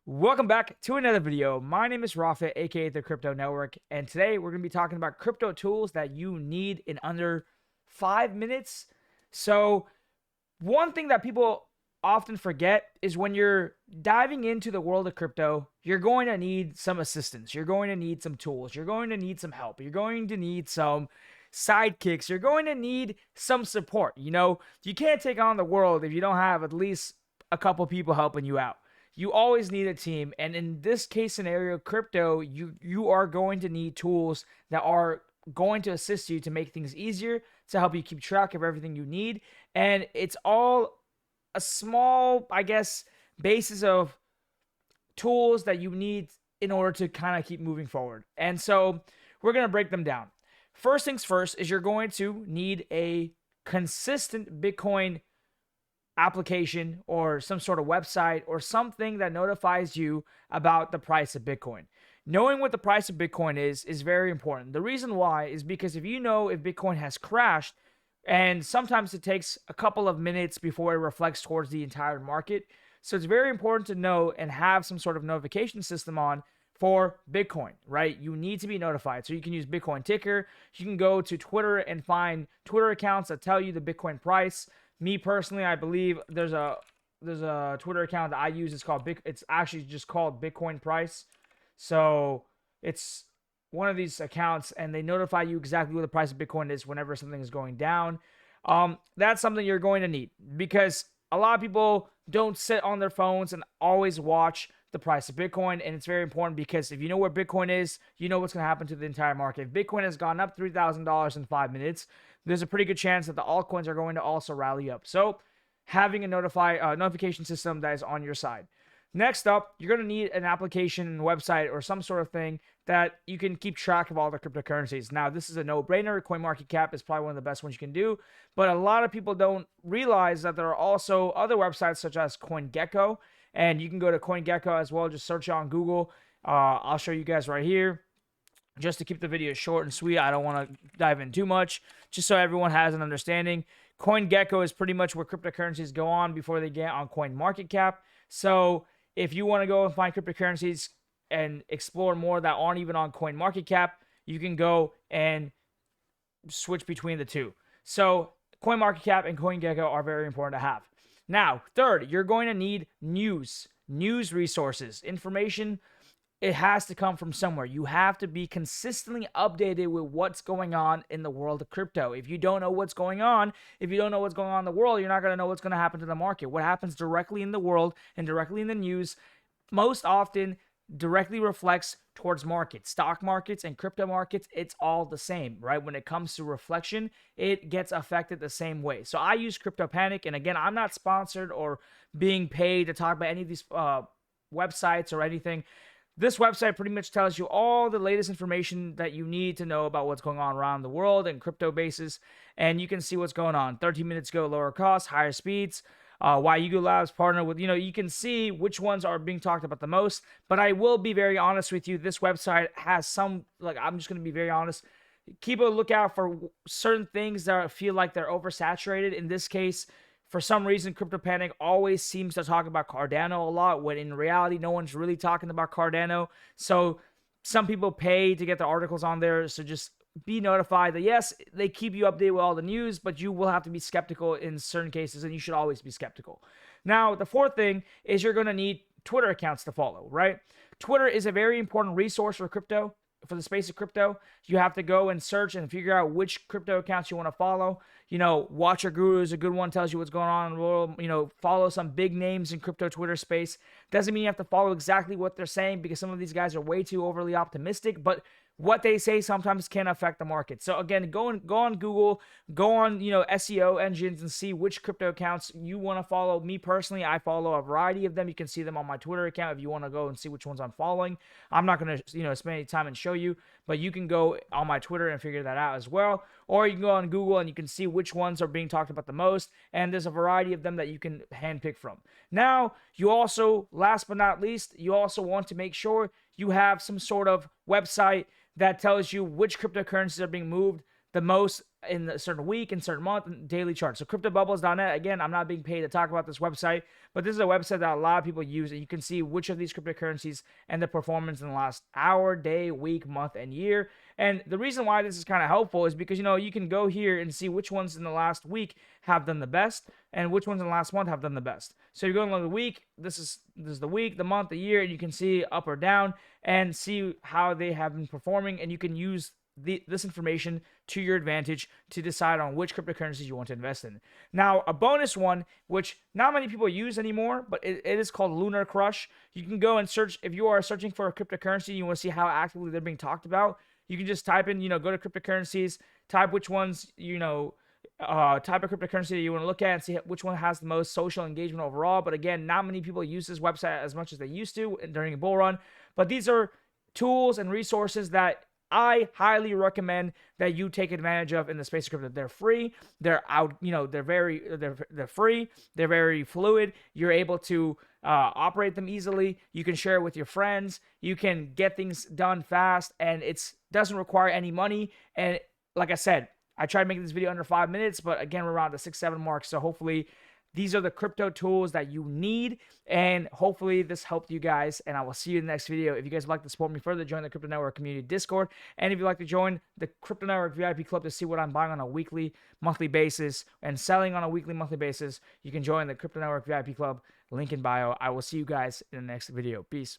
Welcome back to another video. My name is Raffay, aka the Crypto Network, and today we're going to be talking about crypto tools that you need in under 5 minutes. So, one thing that people often forget is when you're diving into the world of crypto, you're going to need some assistance. You're going to need some tools. You're going to need some help. You're going to need some sidekicks. You're going to need some support. You can't take on the world if you don't have at least a couple people helping you out. You always need a team, and in this case scenario, crypto, you are going to need tools that are going to assist you to make things easier, to help you keep track of everything you need. And it's all a small, I guess, basis of tools that you need in order to kind of keep moving forward. And so we're going to break them down. First things first is you're going to need a consistent Bitcoin application or some sort of website or something that notifies you about the price of Bitcoin. Knowing what the price of Bitcoin is very important. The reason why is because if you know if Bitcoin has crashed, and sometimes it takes a couple of minutes before it reflects towards the entire market. So it's very important to know and have some sort of notification system on for Bitcoin, right? You need to be notified. So you can use Bitcoin ticker. You can go to Twitter and find Twitter accounts that tell you the Bitcoin price. Me personally, I believe there's a Twitter account that I use. It's actually just called Bitcoin Price. So it's one of these accounts, and they notify you exactly what the price of Bitcoin is whenever something is going down. That's something you're going to need because a lot of people don't sit on their phones and always watch the price of Bitcoin, and it's very important because if you know where Bitcoin is, you know what's going to happen to the entire market. If Bitcoin has gone up $3,000 in 5 minutes, there's a pretty good chance that the altcoins are going to also rally up. So having a notification system that is on your side. Next up, you're going to need an application, website, or some sort of thing that you can keep track of all the cryptocurrencies. Now, this is a no-brainer. CoinMarketCap is probably one of the best ones you can do, but a lot of people don't realize that there are also other websites such as CoinGecko, and you can go to CoinGecko as well. Just search it on Google. I'll show you guys right here. Just to keep the video short and sweet, I don't want to dive in too much, just so everyone has an understanding. CoinGecko is pretty much where cryptocurrencies go on before they get on CoinMarketCap. So if you want to go and find cryptocurrencies and explore more that aren't even on CoinMarketCap, you can go and switch between the two. So CoinMarketCap and CoinGecko are very important to have. Now, third, you're going to need news resources, information. It has to come from somewhere. You have to be consistently updated with what's going on in the world of crypto. If you don't know what's going on, in the world, you're not going to know what's going to happen to the market. What happens directly in the world and directly in the news most often directly reflects towards markets. Stock markets and crypto markets, it's all the same, right? When it comes to reflection, it gets affected the same way. So I use Crypto Panic, and again, I'm not sponsored or being paid to talk about any of these websites or anything. This website pretty much tells you all the latest information that you need to know about what's going on around the world and crypto bases, and you can see what's going on. 13 minutes ago, lower costs, higher speeds. Why Yugo Labs partner with, you can see which ones are being talked about the most. But I will be very honest with you. This website has some, I'm just going to be very honest. Keep a lookout for certain things that feel like they're oversaturated. In this case, for some reason, Crypto Panic always seems to talk about Cardano a lot, when in reality, no one's really talking about Cardano. So some people pay to get the articles on there. So just be notified that, yes, they keep you updated with all the news, but you will have to be skeptical in certain cases, and you should always be skeptical. Now, the fourth thing is you're going to need Twitter accounts to follow, right? Twitter is a very important resource for crypto. For the space of crypto, you have to go and search and figure out which crypto accounts you want to follow. Watcher Guru is a good one, tells you what's going on in the world. Follow some big names in crypto Twitter space. Doesn't mean you have to follow exactly what they're saying, because some of these guys are way too overly optimistic, but what they say sometimes can affect the market. So again, go on Google, go on SEO engines and see which crypto accounts you want to follow. Me personally, I follow a variety of them. You can see them on my Twitter account if you want to go and see which ones I'm following. I'm not going to spend any time and show you, but you can go on my Twitter and figure that out as well. Or you can go on Google and you can see which ones are being talked about the most, and there's a variety of them that you can handpick from. Now, you also, last but not least, you also want to make sure you have some sort of website that tells you which cryptocurrencies are being moved the most in a certain week, in certain month, and daily charts. So cryptobubbles.net, again, I'm not being paid to talk about this website, but this is a website that a lot of people use, and you can see which of these cryptocurrencies and the performance in the last hour, day, week, month, and year. And the reason why this is kind of helpful is because, you can go here and see which ones in the last week have done the best and which ones in the last month have done the best. So you're going on the week, this is the week, the month, the year, and you can see up or down and see how they have been performing, and you can use this information to your advantage to decide on which cryptocurrencies you want to invest in. Now, a bonus one, which not many people use anymore, but it is called Lunar Crush. You can go and search, if you are searching for a cryptocurrency, you want to see how actively they're being talked about, you can just type in, go to cryptocurrencies, type which ones, type of cryptocurrency that you want to look at and see which one has the most social engagement overall. But again, not many people use this website as much as they used to during a bull run. But these are tools and resources that I highly recommend that you take advantage of in the space of crypto. They're free. They're out. They're free. They're very fluid. You're able to operate them easily. You can share it with your friends. You can get things done fast, and it doesn't require any money. And like I said, I tried making this video under 5 minutes, but again, we're around the 6-7 mark. So hopefully these are the crypto tools that you need, and hopefully this helped you guys, and I will see you in the next video. If you guys would like to support me further, join the Crypto Network community Discord, and if you'd like to join the Crypto Network VIP Club to see what I'm buying on a weekly, monthly basis and selling on a weekly, monthly basis, you can join the Crypto Network VIP Club, link in bio. I will see you guys in the next video. Peace.